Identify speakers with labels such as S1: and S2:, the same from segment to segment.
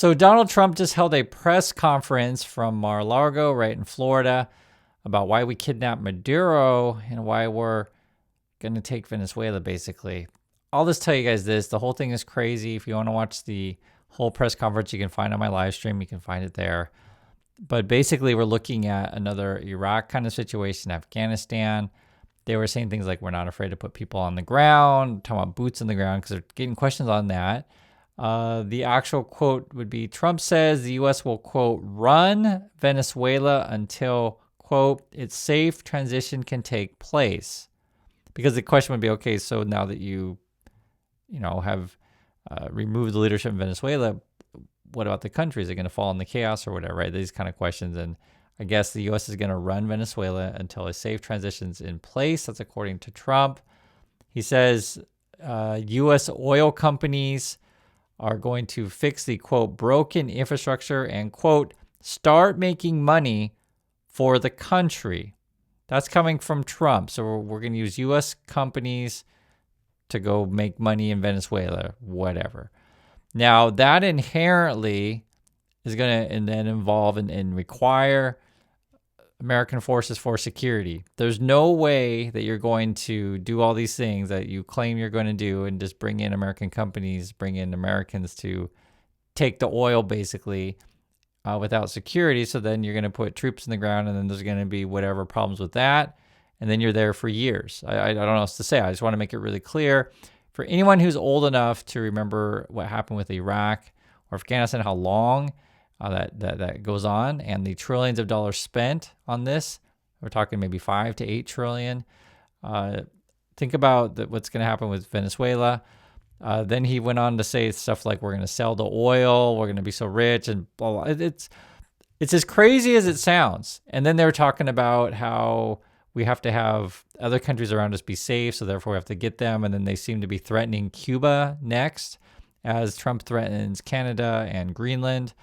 S1: So Donald Trump just held a press conference from Mar-a-Lago right in Florida about why we kidnapped Maduro and why we're going to take Venezuela, basically. I'll just tell you guys this. The whole thing is crazy. If you want to watch the whole press conference, you can find it on my live stream. You can find it there. But basically, we're looking at another Iraq kind of situation, Afghanistan. They were saying things like, we're not afraid to put people on the ground, talking about boots on the ground, because they're getting questions on that. The actual quote would be, Trump says the U.S. will, quote, run Venezuela until, quote, its safe transition can take place. Because the question would be, okay, so now that you have removed the leadership in Venezuela, what about the country? Is it going to fall into chaos or whatever, right? These kind of questions. And I guess the U.S. is going to run Venezuela until a safe transition's in place. That's according to Trump. He says U.S. oil companies are going to fix the, quote, broken infrastructure and, quote, start making money for the country. That's coming from Trump. So we're going to use U.S. companies to go make money in Venezuela, whatever. Now, that inherently is going to then involve and require American forces for security. There's no way that you're going to do all these things that you claim you're going to do and just bring in American companies, bring in Americans to take the oil, basically, without security. So then you're going to put troops in the ground, and then there's going to be whatever problems with that. And then you're there for years. I don't know what else to say. I just want to make it really clear. For anyone who's old enough to remember what happened with Iraq or Afghanistan, how long that goes on, and the trillions of dollars spent on this, we're talking maybe 5 to 8 trillion. Think about what's going to happen with Venezuela. Then he went on to say stuff like, we're going to sell the oil, we're going to be so rich, and blah, blah. It's as crazy as it sounds. And then they were talking about how we have to have other countries around us be safe, so therefore we have to get them. And then they seem to be threatening Cuba next, as Trump threatens Canada and Greenland.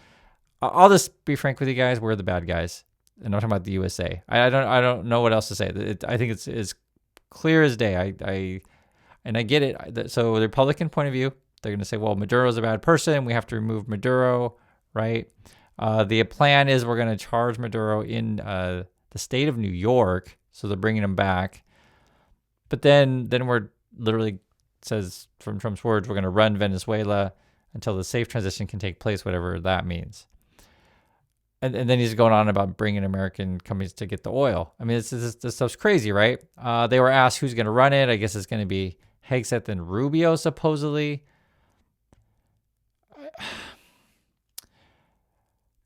S1: I'll just be frank with you guys. We're the bad guys. And I'm talking about the USA. I don't know what else to say. I think it's as clear as day. I get it. So the Republican point of view, they're going to say, well, Maduro's a bad person. We have to remove Maduro, right? The plan is we're going to charge Maduro in the state of New York. So they're bringing him back. But then we're literally, says from Trump's words, we're going to run Venezuela until the safe transition can take place, whatever that means. And then he's going on about bringing American companies to get the oil. I mean, this stuff's crazy, right? They were asked who's going to run it. I guess it's going to be Hegseth and Rubio, supposedly.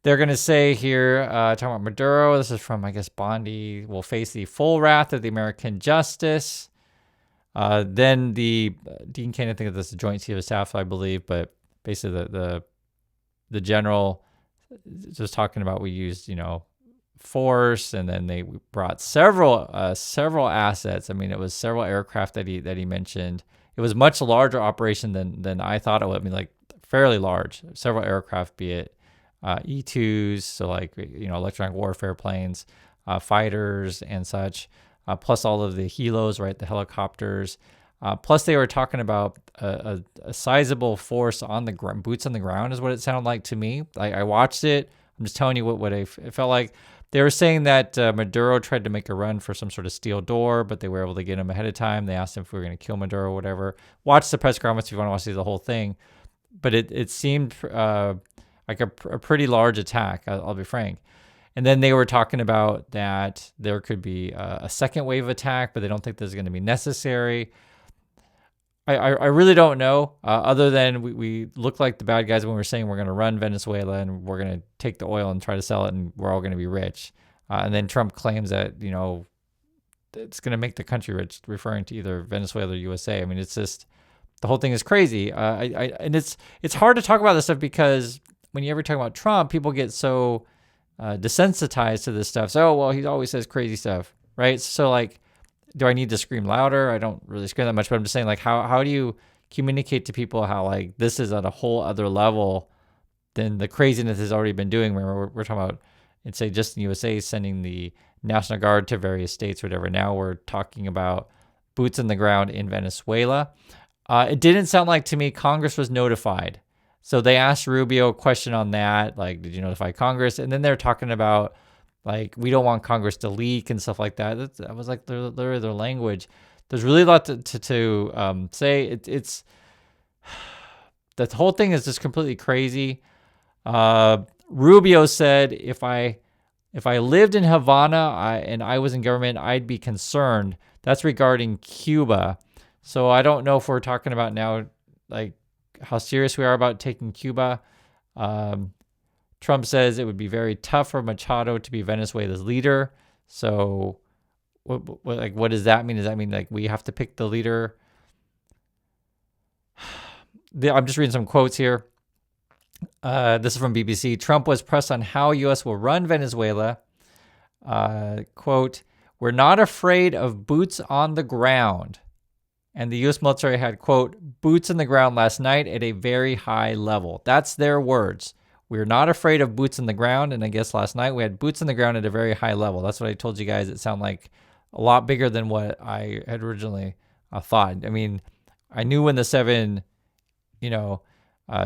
S1: They're going to say here, talking about Maduro, this is from, I guess, Bondi, will face the full wrath of the American justice. Then the Dean Kane, I think this is the Joint Chief of Staff, I believe, but basically the general just talking about we used, force, and then they brought several assets. I mean, it was several aircraft that he mentioned. It was a much larger operation than I thought it would. I mean, like fairly large, several aircraft, be it E-2s, so like, electronic warfare planes, fighters and such, plus all of the helos, right, the helicopters. Plus, they were talking about a sizable force on the ground, boots on the ground is what it sounded like to me. I watched it. I'm just telling you what it felt like. They were saying that Maduro tried to make a run for some sort of steel door, but they were able to get him ahead of time. They asked him if we were going to kill Maduro or whatever. Watch the press conference if you want to watch the whole thing. But it seemed like a pretty large attack, I'll be frank. And then they were talking about that there could be a second wave attack, but they don't think there's going to be necessary. I really don't know, other than we look like the bad guys when we're saying we're going to run Venezuela and we're going to take the oil and try to sell it and we're all going to be rich. And then Trump claims that, it's going to make the country rich, referring to either Venezuela or USA. I mean, it's just, the whole thing is crazy. And it's hard to talk about this stuff because when you ever talk about Trump, people get so desensitized to this stuff. So, well, he always says crazy stuff, right? So like, do I need to scream louder? I don't really scream that much, but I'm just saying, like, how do you communicate to people how, like, this is at a whole other level than the craziness has already been doing? We're talking about, let's say, just in the USA, sending the National Guard to various states or whatever. Now we're talking about boots on the ground in Venezuela. It didn't sound like to me Congress was notified. So they asked Rubio a question on that, like, did you notify Congress? And then they're talking about, like, we don't want Congress to leak and stuff like that. That was like their language. There's really a lot to say. It's the whole thing is just completely crazy. Rubio said, if I lived in Havana and I was in government, I'd be concerned. That's regarding Cuba. So I don't know if we're talking about now, like, how serious we are about taking Cuba. Trump says it would be very tough for Machado to be Venezuela's leader. So what does that mean? Does that mean, like, we have to pick the leader? I'm just reading some quotes here. This is from BBC. Trump was pressed on how U.S. will run Venezuela. Quote, we're not afraid of boots on the ground. And the U.S. military had, quote, boots on the ground last night at a very high level. That's their words. We're not afraid of boots on the ground. And I guess last night we had boots on the ground at a very high level. That's what I told you guys. It sounded like a lot bigger than what I had originally thought. I mean, I knew when the 7,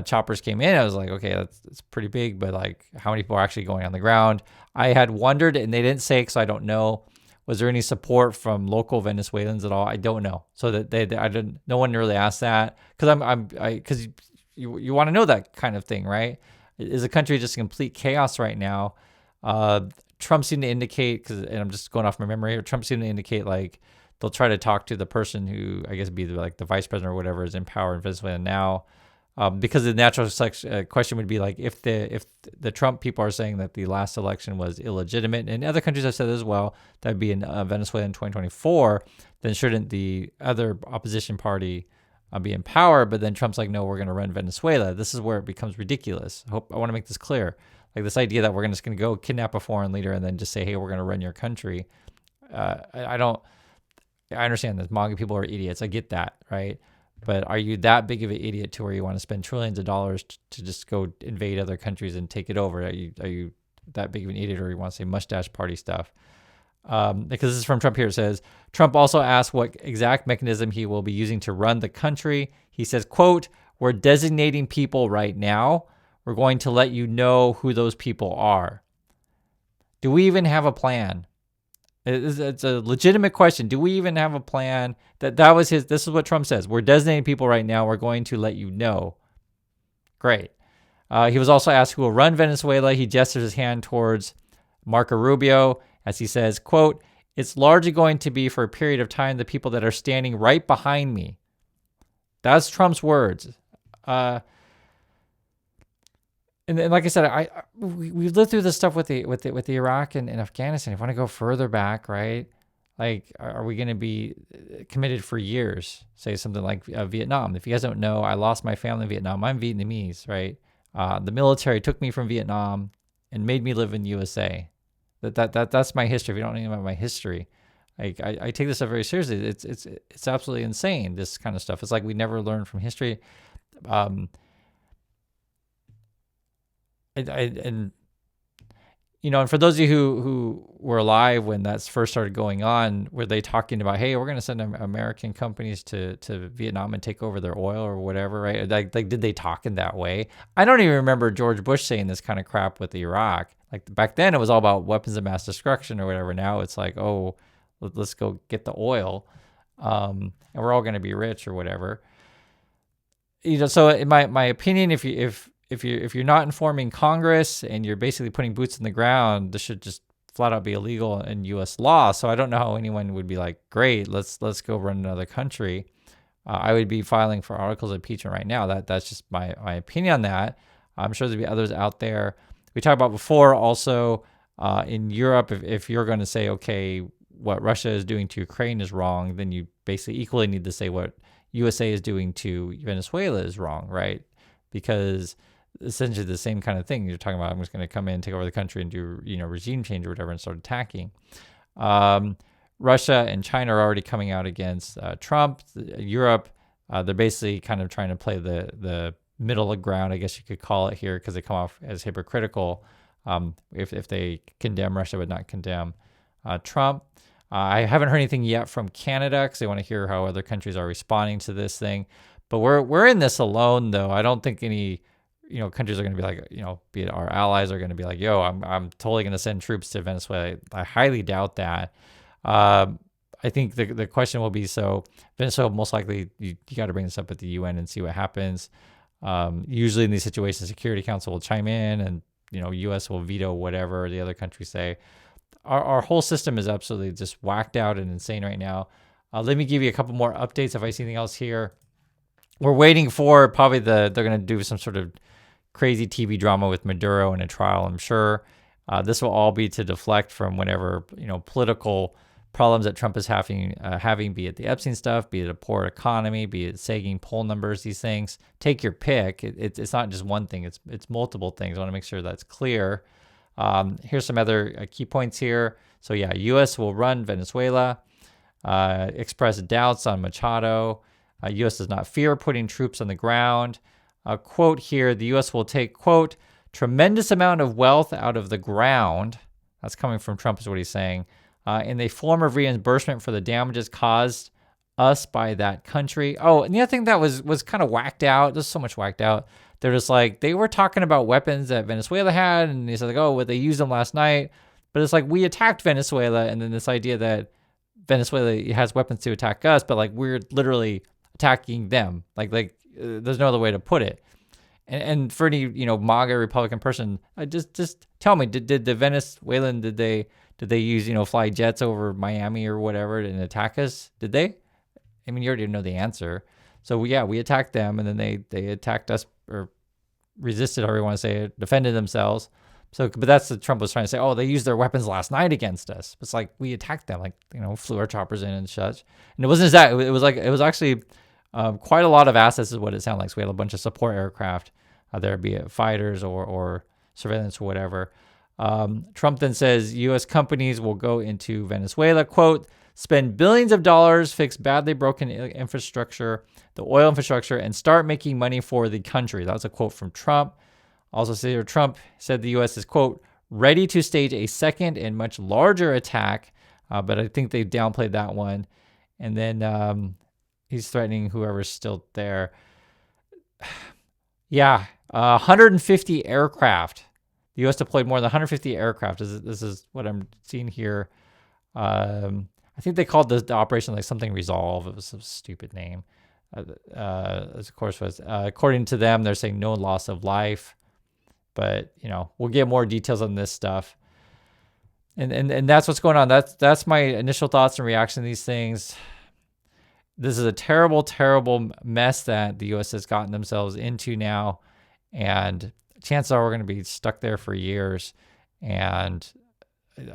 S1: choppers came in, I was like, okay, that's pretty big, but like, how many people are actually going on the ground? I had wondered, and they didn't say it, so I don't know. Was there any support from local Venezuelans at all? I don't know. So that I didn't. No one really asked that because you want to know that kind of thing, right? Is the country just complete chaos right now? Trump seemed to indicate, and I'm just going off my memory here. Trump seemed to indicate like they'll try to talk to the person who I guess be like the vice president or whatever is in power in Venezuela now. Because the natural question would be like, if the Trump people are saying that the last election was illegitimate, and other countries have said as well, that would be in Venezuela in 2024, then shouldn't the other opposition party be in power? But then Trump's like, no, we're going to run Venezuela. This is where it becomes ridiculous. I want to make this clear. Like this idea that we're just going to go kidnap a foreign leader and then just say, hey, we're going to run your country. I understand that MAGA people are idiots. I get that, right? But are you that big of an idiot to where you want to spend trillions of dollars to just go invade other countries and take it over? Are you that big of an idiot, or you want to say mustache party stuff? Because this is from Trump here. It says, Trump also asked what exact mechanism he will be using to run the country. He says, quote, we're designating people right now. We're going to let you know who those people are. Do we even have a plan? It's a legitimate question. Do we even have a plan? That was his. This is what Trump says. We're designating people right now. We're going to let you know. Great. He was also asked who will run Venezuela. He gestures his hand towards Marco Rubio as he says, quote, it's largely going to be for a period of time the people that are standing right behind me. That's Trump's words. And like I said, we've lived through this stuff with the Iraq and Afghanistan. If you want to go further back, right? Like, are we going to be committed for years? Say something like Vietnam. If you guys don't know, I lost my family in Vietnam. I'm Vietnamese, right? The military took me from Vietnam and made me live in USA. That's my history. If you don't know about my history, like I take this stuff very seriously. It's absolutely insane. This kind of stuff. It's like we never learn from history. And for those of you who were alive when that first started going on, were they talking about, hey, we're going to send American companies to Vietnam and take over their oil or whatever, right? Like did they talk in that way? I don't even remember George Bush saying this kind of crap with Iraq. Like back then it was all about weapons of mass destruction or whatever. Now it's like, oh, let's go get the oil, and we're all going to be rich or whatever. So in my opinion, if you're not informing Congress and you're basically putting boots in the ground, this should just flat out be illegal in U.S. law. So I don't know how anyone would be like, great, let's go run another country. I would be filing for articles of impeachment right now. That's just my opinion on that. I'm sure there'll be others out there. We talked about before also in Europe, if you're going to say, okay, what Russia is doing to Ukraine is wrong, then you basically equally need to say what USA is doing to Venezuela is wrong, right? Because essentially the same kind of thing. You're talking about, I'm just going to come in, take over the country and do, regime change or whatever and start attacking. Russia and China are already coming out against Trump. Europe, they're basically kind of trying to play the middle of ground, I guess you could call it here, because they come off as hypocritical if they condemn Russia but not condemn Trump. I haven't heard anything yet from Canada because they want to hear how other countries are responding to this thing. But we're in this alone, though. I don't think any countries are going to be like, be it our allies are going to be like, yo, I'm totally going to send troops to Venezuela. I highly doubt that. I think the question will be, so Venezuela, most likely you got to bring this up at the UN and see what happens. Usually in these situations, the Security Council will chime in, and U.S. will veto whatever the other countries say. Our whole system is absolutely just whacked out and insane right now. Let me give you a couple more updates if I see anything else here. We're waiting for probably they're going to do some sort of crazy TV drama with Maduro in a trial, I'm sure. This will all be to deflect from whenever, political problems that Trump is having, be it the Epstein stuff, be it a poor economy, be it sagging poll numbers, these things. Take your pick. It's not just one thing. It's multiple things. I want to make sure that's clear. Here's some other key points here. So yeah, U.S. will run Venezuela. Express doubts on Machado. U.S. does not fear putting troops on the ground. Quote here, the U.S. will take, quote, tremendous amount of wealth out of the ground. That's coming from Trump is what he's saying. In the form of reimbursement for the damages caused us by that country. Oh, and the other thing that was kind of whacked out, there's so much whacked out. They're just like, they were talking about weapons that Venezuela had, and they said like, oh, well, they used them last night. But it's like, we attacked Venezuela, and then this idea that Venezuela has weapons to attack us, but like we're literally attacking them. Like there's no other way to put it. And for any MAGA Republican person, just tell me, did the Venezuelan did they use fly jets over Miami or whatever and attack us? Did they? I mean, you already know the answer. So we attacked them, and then they attacked us, or resisted, however you want to say it, defended themselves. So, but that's what Trump was trying to say. Oh, they used their weapons last night against us. It's like we attacked them, like flew our choppers in and such. And it wasn't that. It was actually quite a lot of assets, is what it sounded like. So we had a bunch of support aircraft there, be it fighters or surveillance or whatever. Trump then says U.S. companies will go into Venezuela, quote, spend billions of dollars, fix badly broken infrastructure, the oil infrastructure, and start making money for the country. That was a quote from Trump. Also, Senator Trump said the U.S. is, quote, ready to stage a second and much larger attack, but I think they downplayed that one. And then he's threatening whoever's still there. Yeah, 150 aircraft. The U.S. deployed more than 150 aircraft. This is what I'm seeing here. I think they called the operation like something Resolve. It was a stupid name. Of course, was according to them, they're saying no loss of life. But we'll get more details on this stuff. And that's what's going on. That's my initial thoughts and reaction to these things. This is a terrible, terrible mess that the U.S. has gotten themselves into now, and chances are we're going to be stuck there for years. And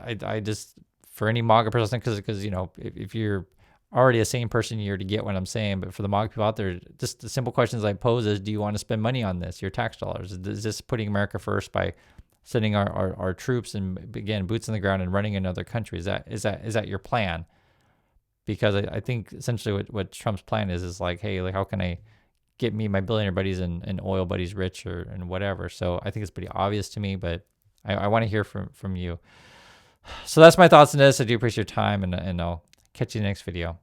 S1: I just, for any MAGA person, because if you're already a sane person, you're to get what I'm saying. But for the MAGA people out there, just the simple questions I pose is, do you want to spend money on this, your tax dollars? Is this putting America first by sending our troops and, again, boots on the ground and running in other countries? Is that your plan? Because I think essentially what Trump's plan is like, hey, like, how can I get me my billionaire buddies and oil buddies rich and whatever? So I think it's pretty obvious to me, but I want to hear from you. So that's my thoughts on this. I do appreciate your time, and I'll catch you in the next video.